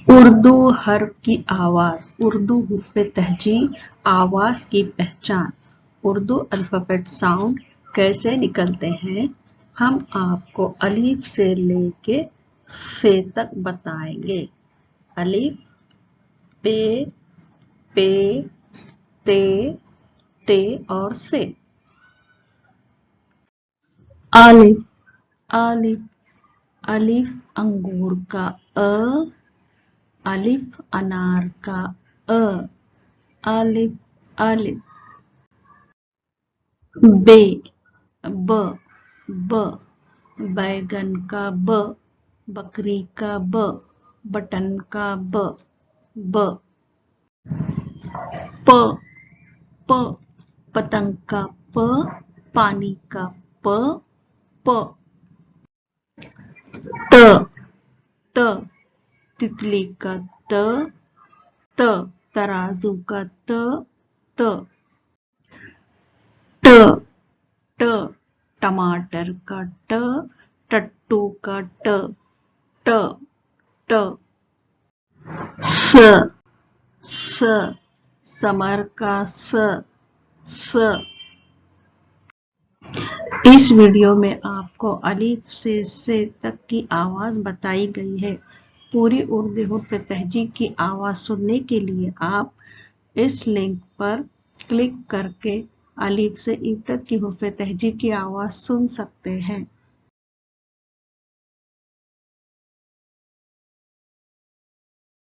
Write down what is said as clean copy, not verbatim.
اردو حرف کی آواز، اردو حرف تہجی آواز کی پہچان، اردو الفابیٹ ساؤنڈ کیسے نکلتے ہیں، ہم آپ کو الف سے لے کے سے تک بتائیں گے۔ الف، پے، پے، تے، ٹے اور سے۔ الف، الف، الف انگور کا ا، الف انار کا ا، الف، الف۔ بے، ب، ب، بیگن کا ب، بکری کا ب، بٹن کا ب، ب۔ پ، پ، پتنگ کا پ، پانی کا پ، پ۔ ت، ت، تتلی کا ت، ت، ترازو کا ت، ت۔ ٹ، ٹ، ٹماٹر کا ٹ، ٹٹو کا ٹ، ٹ، ٹ۔ س، س، سمر کا س، س۔ اس ویڈیو میں آپ کو الف سے تک کی آواز بتائی گئی ہے۔ پوری اردو حرف تہجی کی آواز سننے کے لیے آپ اس لنک پر کلک کر کے الف سے ای تک کی حرف تہجی کی آواز سن سکتے ہیں۔